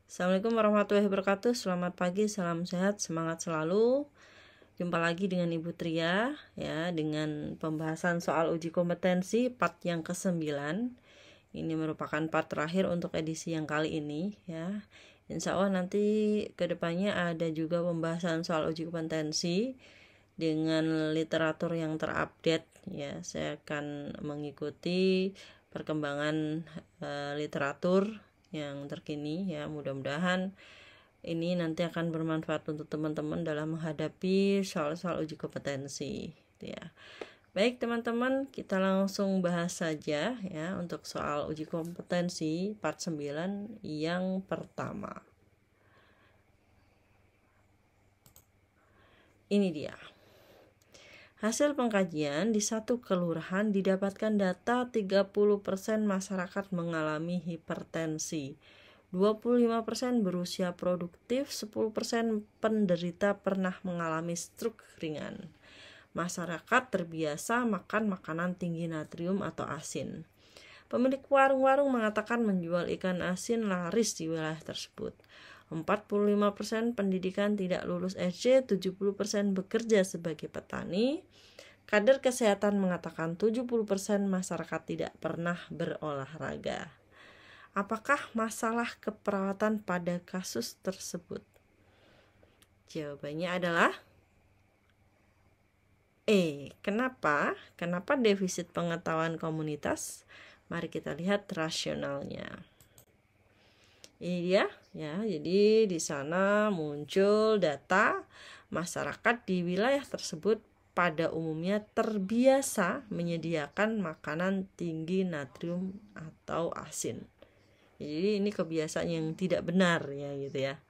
Assalamualaikum warahmatullahi wabarakatuh. Selamat pagi, salam sehat, semangat selalu. Jumpa lagi dengan Ibu Tria ya, dengan pembahasan soal uji kompetensi part yang ke-9. Ini merupakan part terakhir untuk edisi yang kali ini ya. Insya Allah nanti kedepannya ada juga pembahasan soal uji kompetensi dengan literatur yang terupdate ya. Saya akan mengikuti perkembangan literatur yang terkini ya. Mudah-mudahan ini nanti akan bermanfaat untuk teman-teman dalam menghadapi soal-soal uji kompetensi ya. Baik teman-teman, kita langsung bahas saja ya untuk soal uji kompetensi part 9 yang pertama. Ini dia. Hasil pengkajian, di satu kelurahan didapatkan data 30% masyarakat mengalami hipertensi, 25% berusia produktif, 10% penderita pernah mengalami stroke ringan. Masyarakat terbiasa makan makanan tinggi natrium atau asin. Pemilik warung-warung mengatakan menjual ikan asin laris di wilayah tersebut. 45% pendidikan tidak lulus SD, 70% bekerja sebagai petani. Kader kesehatan mengatakan 70% masyarakat tidak pernah berolahraga. Apakah masalah keperawatan pada kasus tersebut? Jawabannya adalah Kenapa? Kenapa defisit pengetahuan komunitas? Mari kita lihat rasionalnya. Ini dia ya. Jadi di sana muncul data masyarakat di wilayah tersebut pada umumnya terbiasa menyediakan makanan tinggi natrium atau asin. Jadi ini kebiasaan yang tidak benar ya gitu ya.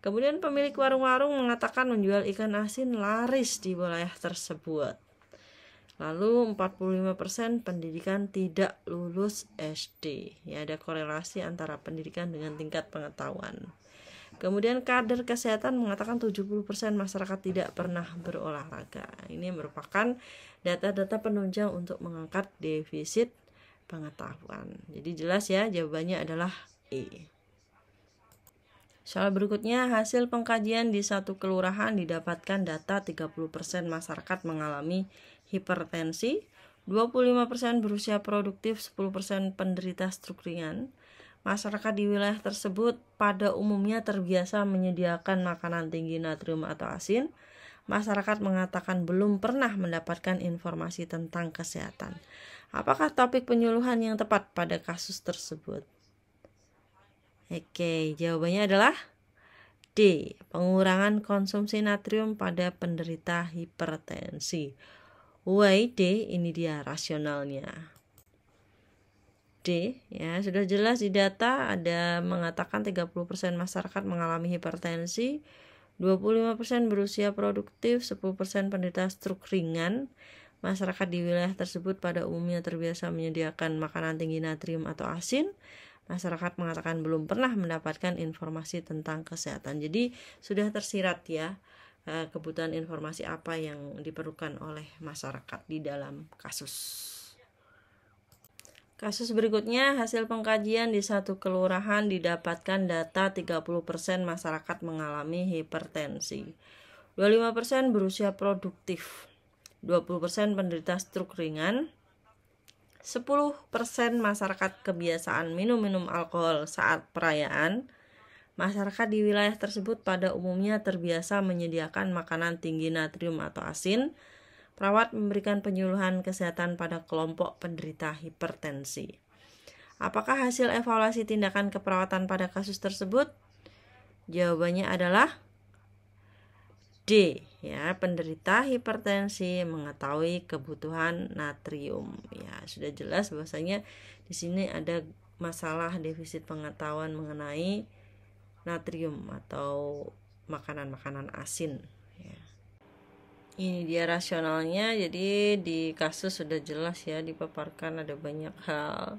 Kemudian pemilik warung-warung mengatakan menjual ikan asin laris di wilayah tersebut. Lalu 45% pendidikan tidak lulus SD. Ya, ada korelasi antara pendidikan dengan tingkat pengetahuan. Kemudian kader kesehatan mengatakan 70% masyarakat tidak pernah berolahraga. Ini merupakan data-data penunjang untuk mengangkat defisit pengetahuan. Jadi jelas ya, jawabannya adalah E. Soal berikutnya, hasil pengkajian di satu kelurahan didapatkan data 30% masyarakat mengalami hipertensi, 25% berusia produktif, 10% penderita stroke ringan. Masyarakat di wilayah tersebut pada umumnya terbiasa menyediakan makanan tinggi natrium atau asin. Masyarakat mengatakan belum pernah mendapatkan informasi tentang kesehatan. Apakah topik penyuluhan yang tepat pada kasus tersebut? Oke, jawabannya adalah D. Pengurangan konsumsi natrium pada penderita hipertensi. D, ini dia rasionalnya. D, ya sudah jelas di data ada mengatakan 30% masyarakat mengalami hipertensi, 25% berusia produktif, 10% penderita stroke ringan. Masyarakat di wilayah tersebut pada umumnya terbiasa menyediakan makanan tinggi natrium atau asin. Masyarakat mengatakan belum pernah mendapatkan informasi tentang kesehatan. Jadi sudah tersirat ya kebutuhan informasi apa yang diperlukan oleh masyarakat di dalam kasus. Kasus berikutnya, hasil pengkajian di satu kelurahan didapatkan data 30% masyarakat mengalami hipertensi, 25% berusia produktif, 20% penderita stroke ringan, 10% masyarakat kebiasaan minum alkohol saat perayaan. Masyarakat di wilayah tersebut pada umumnya terbiasa menyediakan makanan tinggi natrium atau asin. Perawat memberikan penyuluhan kesehatan pada kelompok penderita hipertensi. Apakah hasil evaluasi tindakan keperawatan pada kasus tersebut? Jawabannya adalah D, ya, penderita hipertensi mengetahui kebutuhan natrium. Ya, sudah jelas bahwasanya di sini ada masalah defisit pengetahuan mengenai natrium atau makanan-makanan asin. Ya. Ini dia rasionalnya. Jadi di kasus sudah jelas ya dipaparkan ada banyak hal,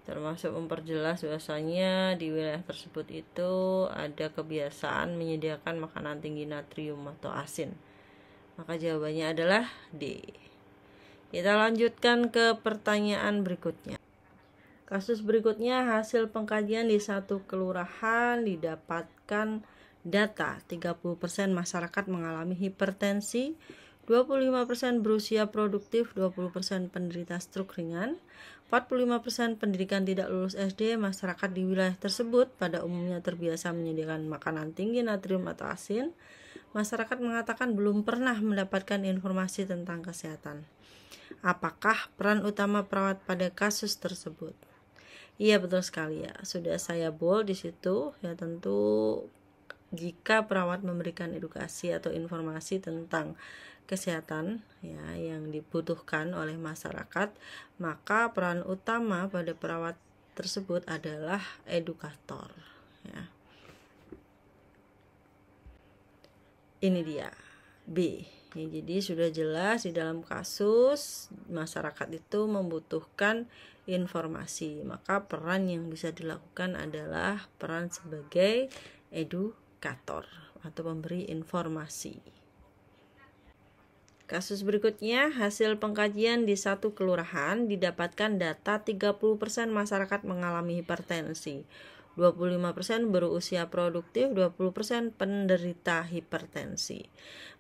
termasuk memperjelas bahwasanya di wilayah tersebut itu ada kebiasaan menyediakan makanan tinggi natrium atau asin. Maka jawabannya adalah D. Kita lanjutkan ke pertanyaan berikutnya. Kasus berikutnya, hasil pengkajian di satu kelurahan didapatkan data 30% masyarakat mengalami hipertensi, 25% berusia produktif, 20% penderita stroke ringan, 45% pendidikan tidak lulus SD. Masyarakat di wilayah tersebut pada umumnya terbiasa menyediakan makanan tinggi natrium atau asin. Masyarakat mengatakan belum pernah mendapatkan informasi tentang kesehatan. Apakah peran utama perawat pada kasus tersebut? Iya, betul sekali ya. Sudah saya bold di situ ya. Tentu jika perawat memberikan edukasi atau informasi tentang kesehatan ya yang dibutuhkan oleh masyarakat, maka peran utama pada perawat tersebut adalah edukator ya. Ini dia B. Ya, jadi sudah jelas di dalam kasus masyarakat itu membutuhkan informasi, maka peran yang bisa dilakukan adalah peran sebagai edukator atau memberi informasi. Kasus berikutnya, hasil pengkajian di satu kelurahan didapatkan data 30% masyarakat mengalami hipertensi, 25% berusia produktif, 20% penderita hipertensi.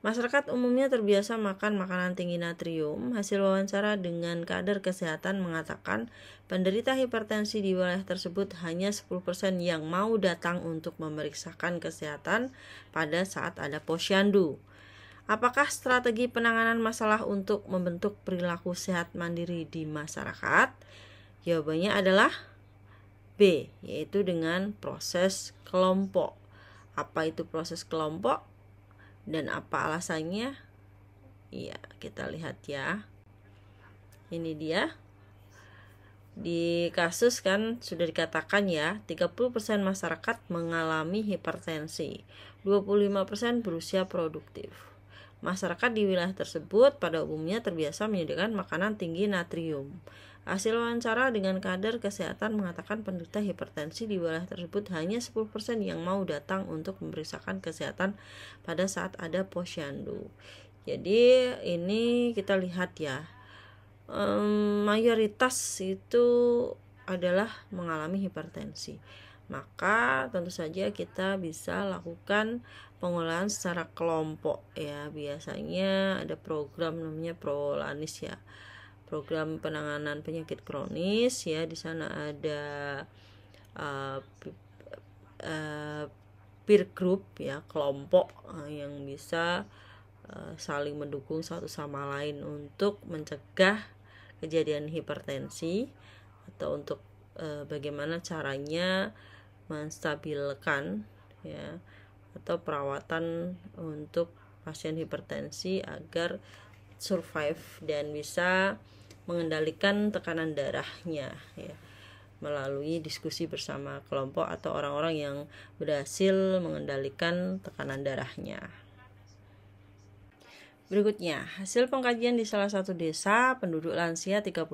Masyarakat umumnya terbiasa makan makanan tinggi natrium. Hasil wawancara dengan kader kesehatan mengatakan penderita hipertensi di wilayah tersebut hanya 10% yang mau datang untuk memeriksakan kesehatan pada saat ada posyandu. Apakah strategi penanganan masalah untuk membentuk perilaku sehat mandiri di masyarakat? Jawabannya adalah B, yaitu dengan proses kelompok. Apa itu proses kelompok dan apa alasannya? Iya, kita lihat ya. Ini dia. Di kasus kan sudah dikatakan ya, 30% masyarakat mengalami hipertensi, 25% berusia produktif. Masyarakat di wilayah tersebut pada umumnya terbiasa menyediakan makanan tinggi natrium. Hasil wawancara dengan kader kesehatan mengatakan penderita hipertensi di wilayah tersebut hanya 10% yang mau datang untuk memeriksakan kesehatan pada saat ada posyandu. Jadi ini kita lihat ya, mayoritas itu adalah mengalami hipertensi. Maka tentu saja kita bisa lakukan pengolahan secara kelompok ya. Biasanya ada program namanya Prolanis ya, program penanganan penyakit kronis ya. Di sana ada peer group ya, kelompok yang bisa saling mendukung satu sama lain untuk mencegah kejadian hipertensi atau untuk bagaimana caranya menstabilkan ya, atau perawatan untuk pasien hipertensi agar survive dan bisa mengendalikan tekanan darahnya ya, melalui diskusi bersama kelompok atau orang-orang yang berhasil mengendalikan tekanan darahnya. Berikutnya, hasil pengkajian di salah satu desa, penduduk lansia 30%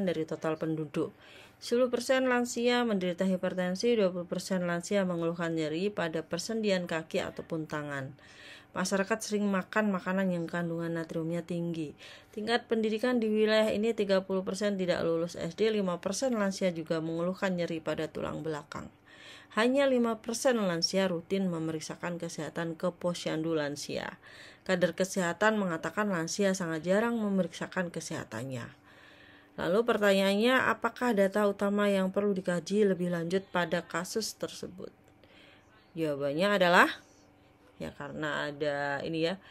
dari total penduduk. 10% lansia menderita hipertensi, 20% lansia mengeluhkan nyeri pada persendian kaki ataupun tangan. Masyarakat sering makan makanan yang kandungan natriumnya tinggi. Tingkat pendidikan di wilayah ini 30% tidak lulus SD, 5% lansia juga mengeluhkan nyeri pada tulang belakang. Hanya 5% lansia rutin memeriksakan kesehatan ke posyandu lansia. Kader kesehatan mengatakan lansia sangat jarang memeriksakan kesehatannya. Lalu pertanyaannya, apakah data utama yang perlu dikaji lebih lanjut pada kasus tersebut? Jawabannya adalah ya karena ada ini ya,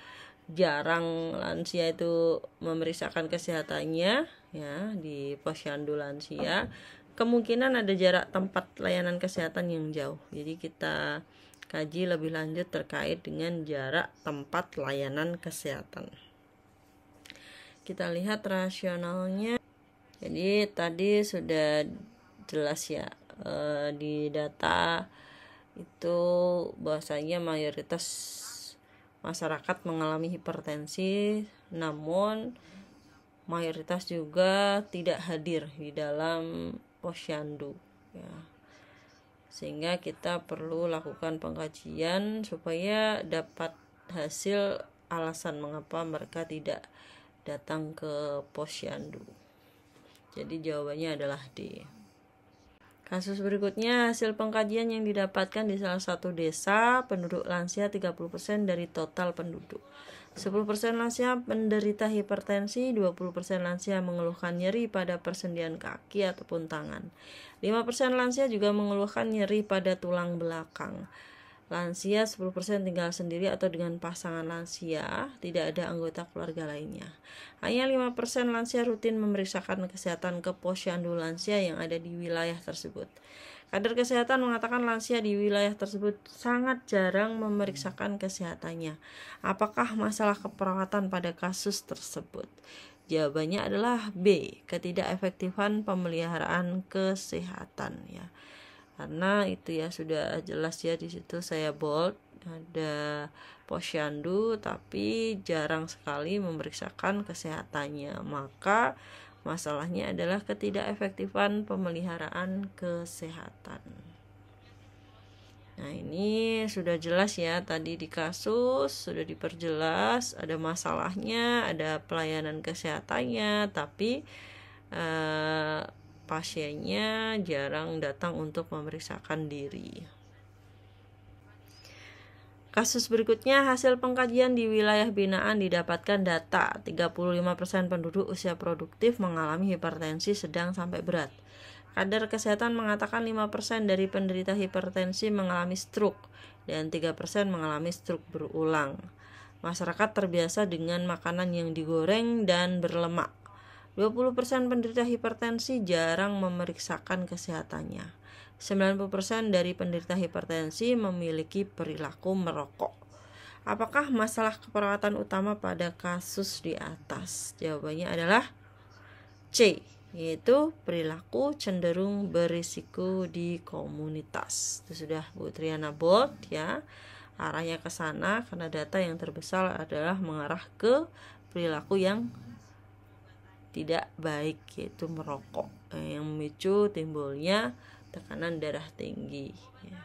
jarang lansia itu memeriksakan kesehatannya ya di posyandu lansia, kemungkinan ada jarak tempat layanan kesehatan yang jauh. Jadi kita kaji lebih lanjut terkait dengan jarak tempat layanan kesehatan. Kita lihat rasionalnya. Jadi tadi sudah jelas ya, di data itu bahwasanya mayoritas masyarakat mengalami hipertensi, namun mayoritas juga tidak hadir di dalam posyandu ya. Sehingga kita perlu lakukan pengkajian supaya dapat hasil alasan mengapa mereka tidak datang ke posyandu. Jadi jawabannya adalah D. Kasus berikutnya, hasil pengkajian yang didapatkan di salah satu desa, penduduk lansia 30% dari total penduduk. 10% lansia menderita hipertensi, 20% lansia mengeluhkan nyeri pada persendian kaki ataupun tangan. 5% lansia juga mengeluhkan nyeri pada tulang belakang. Lansia 10% tinggal sendiri atau dengan pasangan lansia, tidak ada anggota keluarga lainnya. Hanya 5% lansia rutin memeriksakan kesehatan ke posyandu lansia yang ada di wilayah tersebut. Kader kesehatan mengatakan lansia di wilayah tersebut sangat jarang memeriksakan kesehatannya. Apakah masalah keperawatan pada kasus tersebut? Jawabannya adalah B, ketidakefektifan pemeliharaan kesehatan ya. Karena itu ya sudah jelas ya, di situ saya bold, ada posyandu tapi jarang sekali memeriksakan kesehatannya. Maka masalahnya adalah ketidakefektifan pemeliharaan kesehatan. Nah, ini sudah jelas ya, tadi di kasus sudah diperjelas, ada masalahnya, ada pelayanan kesehatannya, tapi pasiennya jarang datang untuk memeriksakan diri. Kasus berikutnya, hasil pengkajian di wilayah binaan didapatkan data 35% penduduk usia produktif mengalami hipertensi sedang sampai berat. Kader kesehatan mengatakan 5% dari penderita hipertensi mengalami stroke dan 3% mengalami stroke berulang. Masyarakat terbiasa dengan makanan yang digoreng dan berlemak. 20% penderita hipertensi jarang memeriksakan kesehatannya. 90% dari penderita hipertensi memiliki perilaku merokok. Apakah masalah keperawatan utama pada kasus di atas? Jawabannya adalah C, yaitu perilaku cenderung berisiko di komunitas. Itu sudah Bu Triana bold ya. Arahnya ke sana karena data yang terbesar adalah mengarah ke perilaku yang tidak baik, yaitu merokok yang memicu timbulnya tekanan darah tinggi ya.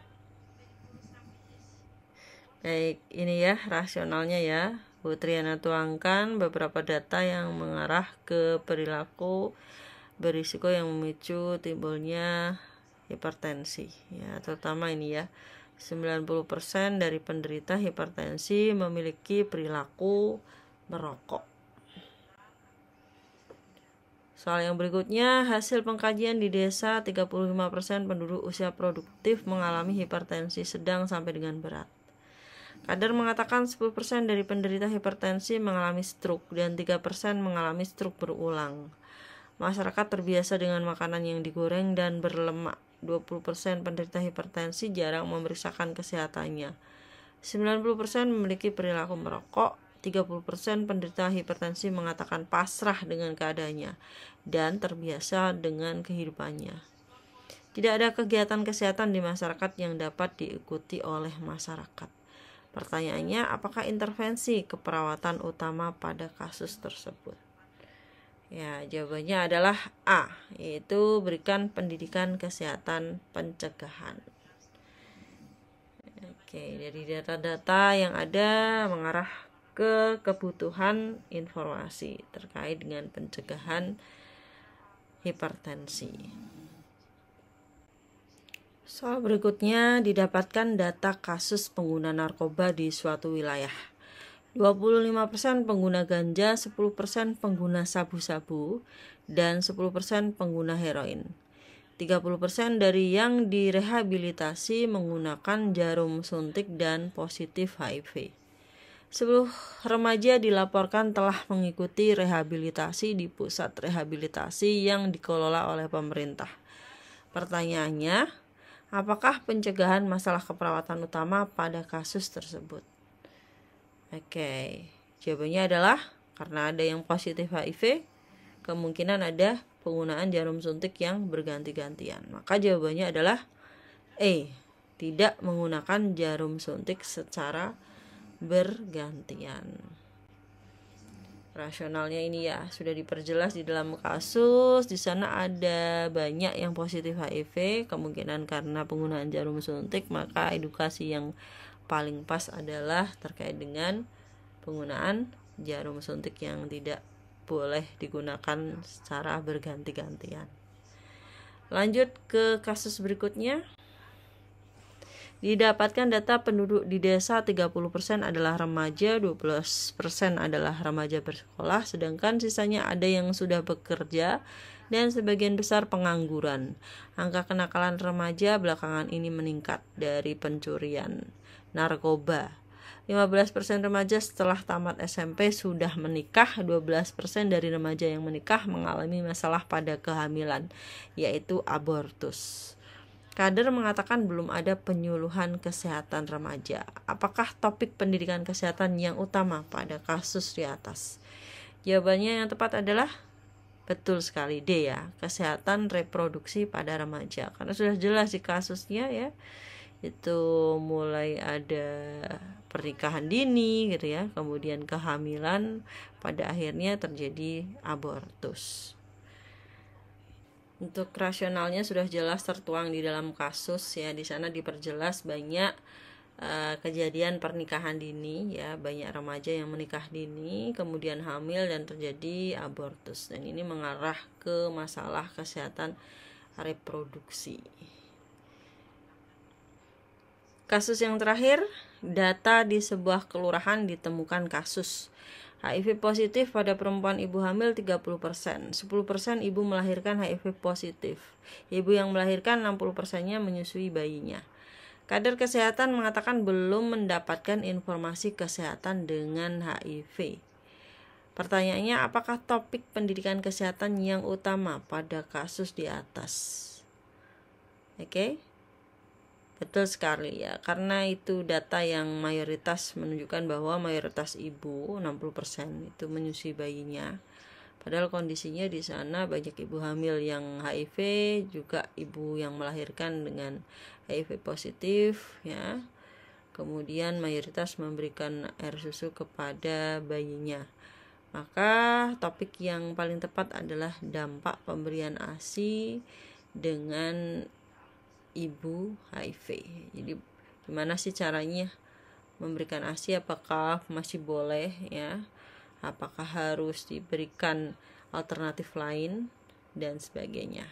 Baik, ini ya rasionalnya ya. Bu Triana tuangkan beberapa data yang mengarah ke perilaku berisiko yang memicu timbulnya hipertensi ya, terutama ini ya. 90% dari penderita hipertensi memiliki perilaku merokok. Soal yang berikutnya, hasil pengkajian di desa 35% penduduk usia produktif mengalami hipertensi sedang sampai dengan berat. Kader mengatakan 10% dari penderita hipertensi mengalami stroke dan 3% mengalami stroke berulang. Masyarakat terbiasa dengan makanan yang digoreng dan berlemak. 20% penderita hipertensi jarang memeriksakan kesehatannya. 90% memiliki perilaku merokok. 30% penderita hipertensi mengatakan pasrah dengan keadaannya dan terbiasa dengan kehidupannya. Tidak ada kegiatan kesehatan di masyarakat yang dapat diikuti oleh masyarakat. Pertanyaannya, apakah intervensi keperawatan utama pada kasus tersebut? Ya, jawabannya adalah A, yaitu berikan pendidikan kesehatan pencegahan. Oke, dari data-data yang ada mengarah ke kebutuhan informasi terkait dengan pencegahan hipertensi. Soal berikutnya, didapatkan data kasus pengguna narkoba di suatu wilayah. 25% pengguna ganja, 10% pengguna sabu-sabu, dan 10% pengguna heroin. 30% dari yang direhabilitasi menggunakan jarum suntik dan positif HIV. 10 remaja dilaporkan telah mengikuti rehabilitasi di pusat rehabilitasi yang dikelola oleh pemerintah. Pertanyaannya, apakah pencegahan masalah keperawatan utama pada kasus tersebut? Oke, jawabannya adalah karena ada yang positif HIV, kemungkinan ada penggunaan jarum suntik yang berganti-gantian. Maka jawabannya adalah E, tidak menggunakan jarum suntik secara bergantian. Rasionalnya ini ya sudah diperjelas di dalam kasus. Di sana ada banyak yang positif HIV, kemungkinan karena penggunaan jarum suntik, maka edukasi yang paling pas adalah terkait dengan penggunaan jarum suntik yang tidak boleh digunakan secara berganti-gantian. Lanjut ke kasus berikutnya. Didapatkan data penduduk di desa 30% adalah remaja, 12% adalah remaja bersekolah, sedangkan sisanya ada yang sudah bekerja dan sebagian besar pengangguran. Angka kenakalan remaja belakangan ini meningkat dari pencurian narkoba. 15% remaja setelah tamat SMP sudah menikah, 12% dari remaja yang menikah mengalami masalah pada kehamilan, yaitu abortus. Kader mengatakan belum ada penyuluhan kesehatan remaja. Apakah topik pendidikan kesehatan yang utama pada kasus di atas? Jawabannya yang tepat adalah betul sekali, D ya, kesehatan reproduksi pada remaja. Karena sudah jelas di kasusnya ya, itu mulai ada pernikahan dini gitu ya, kemudian kehamilan, pada akhirnya terjadi abortus. Untuk rasionalnya sudah jelas tertuang di dalam kasus ya, di sana diperjelas banyak kejadian pernikahan dini ya, banyak remaja yang menikah dini kemudian hamil dan terjadi abortus, dan ini mengarah ke masalah kesehatan reproduksi. Kasus yang terakhir, data di sebuah kelurahan ditemukan kasus HIV positif pada perempuan ibu hamil 30%. 10% ibu melahirkan HIV positif. Ibu yang melahirkan 60%-nya menyusui bayinya. Kader kesehatan mengatakan belum mendapatkan informasi kesehatan dengan HIV. Pertanyaannya, apakah topik pendidikan kesehatan yang utama pada kasus di atas? Oke. Betul sekali ya, karena itu data yang mayoritas menunjukkan bahwa mayoritas ibu 60% itu menyusui bayinya. Padahal kondisinya di sana banyak ibu hamil yang HIV, juga ibu yang melahirkan dengan HIV positif ya. Kemudian mayoritas memberikan air susu kepada bayinya. Maka topik yang paling tepat adalah dampak pemberian ASI dengan ibu HIV. Jadi gimana sih caranya memberikan ASI, apakah masih boleh ya, apakah harus diberikan alternatif lain dan sebagainya.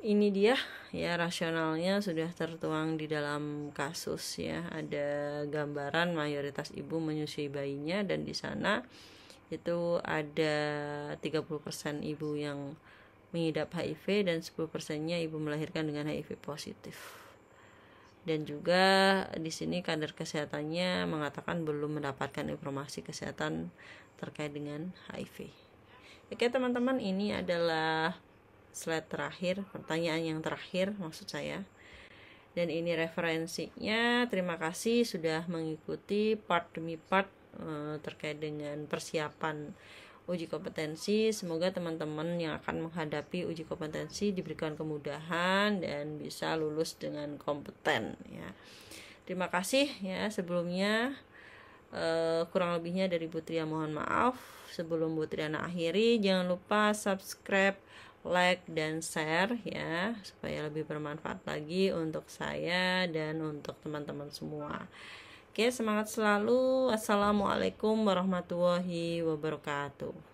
Ini dia ya, rasionalnya sudah tertuang di dalam kasus ya, ada gambaran mayoritas ibu menyusui bayinya dan di sana itu ada 30% ibu yang mengidap HIV dan 10%-nya ibu melahirkan dengan HIV positif. Dan juga di sini kader kesehatannya mengatakan belum mendapatkan informasi kesehatan terkait dengan HIV. Oke teman-teman, ini adalah slide terakhir, pertanyaan yang terakhir maksud saya. Dan ini referensinya. Terima kasih sudah mengikuti part demi part terkait dengan persiapan uji kompetensi. Semoga teman-teman yang akan menghadapi uji kompetensi diberikan kemudahan dan bisa lulus dengan kompeten ya. Terima kasih ya sebelumnya. Kurang lebihnya dari Bu Tria mohon maaf. Sebelum Bu Triana akhiri, jangan lupa subscribe, like, dan share ya, supaya lebih bermanfaat lagi untuk saya dan untuk teman-teman semua. Oke, semangat selalu. Assalamualaikum warahmatullahi wabarakatuh.